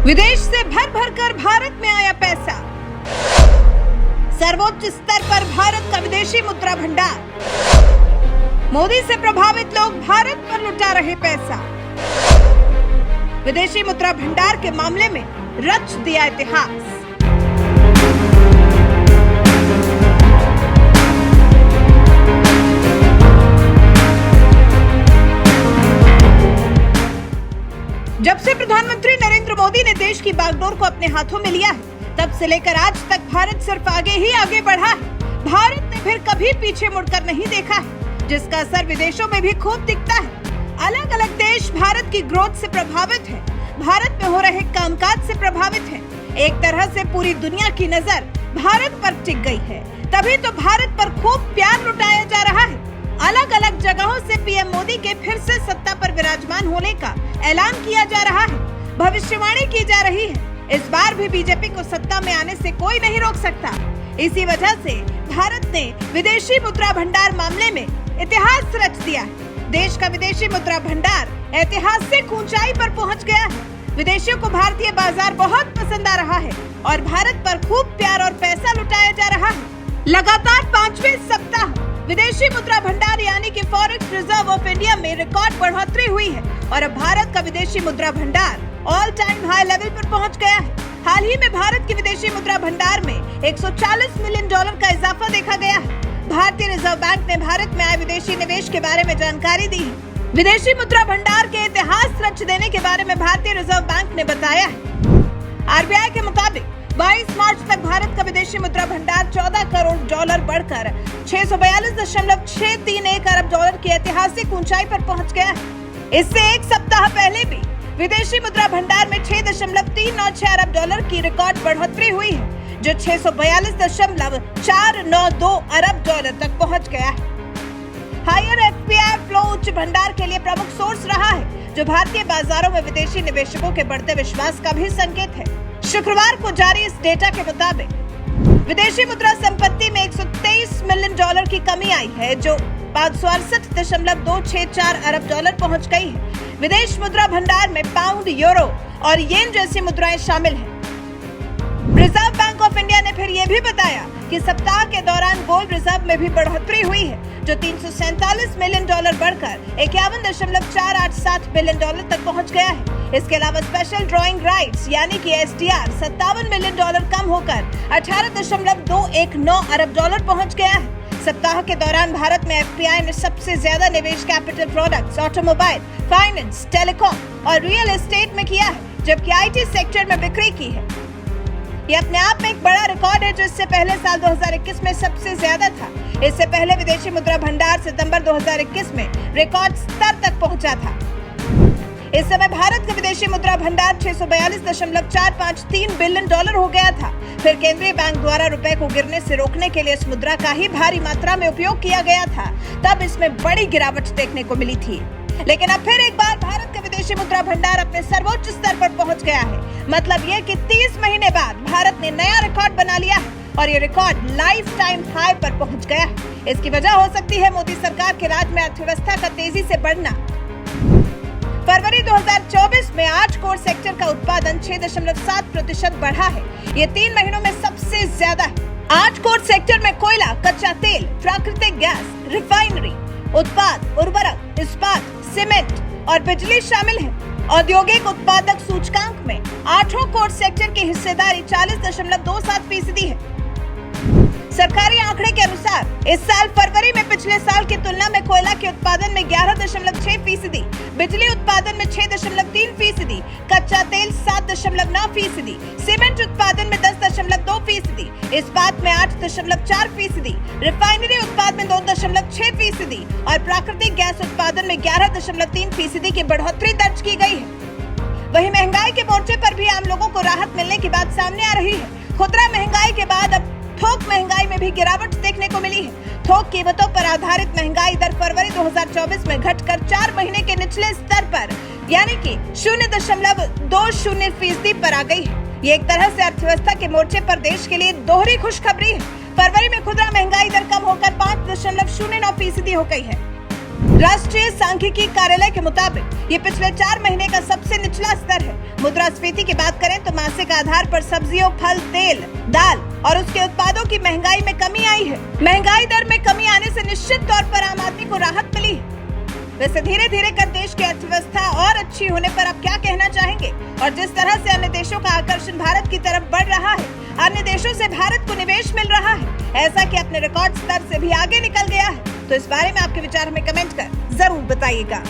विदेश से भर भर कर भारत में आया पैसा। सर्वोच्च स्तर पर भारत का विदेशी मुद्रा भंडार। मोदी से प्रभावित लोग भारत पर लुटा रहे पैसा। विदेशी मुद्रा भंडार के मामले में रच दिया इतिहास। जब से प्रधानमंत्री नरेंद्र मोदी ने देश की बागडोर को अपने हाथों में लिया है, तब से लेकर आज तक भारत सिर्फ आगे ही आगे बढ़ा है। भारत ने फिर कभी पीछे मुड़कर नहीं देखा है, जिसका असर विदेशों में भी खूब दिखता है। अलग अलग देश भारत की ग्रोथ से प्रभावित है, भारत में हो रहे कामकाज से प्रभावित है। एक तरह से पूरी दुनिया की नजर भारत पर टिक गई है, तभी तो भारत पर खूब प्यार लुटाया जा रहा है। अलग अलग जगहों से पीएम मोदी के फिर से सत्ता पर विराजमान होने का ऐलान किया जा रहा है। भविष्यवाणी की जा रही है, इस बार भी बीजेपी को सत्ता में आने से कोई नहीं रोक सकता। इसी वजह से भारत ने विदेशी मुद्रा भंडार मामले में इतिहास रच दिया है। देश का विदेशी मुद्रा भंडार ऐतिहासिक ऊंचाई पर पहुंच गया है। विदेशियों को भारतीय बाजार बहुत पसंद आ रहा है और भारत पर खूब प्यार और पैसा लुटाया जा रहा है। लगातार 5वें सप्ताह विदेशी मुद्रा भंडार यानी कि फॉरेक्स रिजर्व ऑफ इंडिया में रिकॉर्ड बढ़ोतरी हुई है और अब भारत का विदेशी मुद्रा भंडार ऑल टाइम हाई लेवल पर पहुंच गया है। हाल ही में भारत के विदेशी मुद्रा भंडार में $140 मिलियन का इजाफा देखा गया है। भारतीय रिजर्व बैंक ने भारत में आए विदेशी निवेश के बारे में जानकारी दी है। विदेशी मुद्रा भंडार के इतिहास रच देने के बारे में भारतीय रिजर्व बैंक ने बताया है। आरबीआई के मुताबिक 22 मार्च तक भारत का विदेशी मुद्रा भंडार $14 करोड़ बढ़कर $642.631 अरब की ऐतिहासिक ऊंचाई पर पहुंच गया है। इससे एक सप्ताह पहले भी विदेशी मुद्रा भंडार में $6.396 अरब की रिकॉर्ड बढ़ोतरी हुई है, जो $642.492 अरब तक पहुंच गया है। हायर एफपीआई फ्लो उच्च भंडार के लिए प्रमुख सोर्स रहा है, जो भारतीय बाजारों में विदेशी निवेशकों के बढ़ते विश्वास का भी संकेत है। शुक्रवार को जारी इस डेटा के मुताबिक विदेशी मुद्रा संपत्ति में $123 मिलियन की कमी आई है, जो $568.264 अरब पहुंच गई है। विदेश मुद्रा भंडार में पाउंड, यूरो और येन जैसी मुद्राएं शामिल हैं। रिजर्व बैंक ऑफ इंडिया ने फिर यह भी बताया कि सप्ताह के दौरान गोल्ड रिजर्व में भी बढ़ोतरी हुई है, जो $347 मिलियन बढ़कर $51.487 बिलियन तक पहुंच गया है। इसके अलावा स्पेशल ड्रॉइंग राइट्स यानी कि एसडीआर $57 मिलियन कम होकर $18.219 अरब पहुंच गया है। सप्ताह के दौरान भारत में एफपीआई ने सबसे ज्यादा निवेश capital products, automobile, finance, telecom और रियल एस्टेट में किया है, जबकि आईटी सेक्टर में बिक्री की है। ये अपने आप में एक बड़ा रिकॉर्ड है, जो इससे पहले साल 2021 में सबसे ज्यादा था। इससे पहले विदेशी मुद्रा भंडार सितंबर 2021 में रिकॉर्ड स्तर तक पहुंचा था। इस समय भारत का विदेशी मुद्रा भंडार $642.453 बिलियन हो गया था। फिर केंद्रीय बैंक द्वारा रुपए को गिरने से रोकने के लिए इस मुद्रा का ही भारी मात्रा में उपयोग किया गया था, तब इसमें बड़ी गिरावट देखने को मिली थी। लेकिन अब फिर एक बार भारत का विदेशी मुद्रा भंडार अपने सर्वोच्च स्तर पर पहुंच गया है। मतलब ये कि 30 महीने बाद भारत ने नया रिकॉर्ड बना लिया है और ये रिकॉर्ड लाइफ टाइम हाई पर पहुंच गया है। इसकी वजह हो सकती है मोदी सरकार के राज में अर्थव्यवस्था का तेजी से बढ़ना। फरवरी 2024 में 8 कोर सेक्टर का उत्पादन 6.7% बढ़ा है। ये 3 महीनों में सबसे ज्यादा है। 8 कोर सेक्टर में कोयला, कच्चा तेल, प्राकृतिक गैस, रिफाइनरी, उत्पाद, उर्वरक, इस्पात, सीमेंट और बिजली शामिल है। औद्योगिक उत्पादक सूचकांक में 8 कोर सेक्टर की हिस्सेदारी 40.27% है। सरकारी आंकड़े के अनुसार इस साल फरवरी में पिछले साल की तुलना में कोयला के उत्पादन में 11.6%, बिजली उत्पादन में 6.3%, कच्चा तेल 7.9%, सीमेंट उत्पादन में 10.2%, इस्पात में 8.4%, रिफाइनरी उत्पादन में 2.6% और प्राकृतिक गैस उत्पादन में 11.3% की बढ़ोतरी दर्ज की गई है। वहीं महंगाई के मोर्चे पर भी आम लोगों को राहत मिलने की बात सामने आ रही है। खुदरा महंगाई के बाद अब थोक महंगाई में भी गिरावट देखने को मिली है। थोक कीमतों पर आधारित महंगाई दर फरवरी 2024 में घटकर 4 महीने के निचले स्तर पर यानी कि 0.20% पर आ गई है। ये एक तरह से अर्थव्यवस्था के मोर्चे पर देश के लिए दोहरी खुशखबरी है। फरवरी में खुदरा महंगाई दर कम होकर 5.09% हो गई है। राष्ट्रीय सांख्यिकी कार्यालय के मुताबिक ये पिछले 4 महीने का सबसे निचला स्तर है। मुद्रास्फीति की बात करें तो मासिक आधार पर सब्जियों, फल, तेल, दाल और उसके उत्पादों की महंगाई में कमी आई है। महंगाई दर में कमी आने से निश्चित तौर पर आम आदमी को राहत मिली है। वैसे धीरे धीरे कर देश की अर्थव्यवस्था और अच्छी होने पर आप क्या कहना चाहेंगे? और जिस तरह से अन्य देशों का आकर्षण भारत की तरफ बढ़ रहा है, अन्य देशों से भारत को निवेश मिल रहा है, ऐसा कि अपने रिकॉर्ड स्तर से भी आगे निकल गया है, तो इस बारे में आपके विचार हमें कमेंट कर जरूर बताइएगा।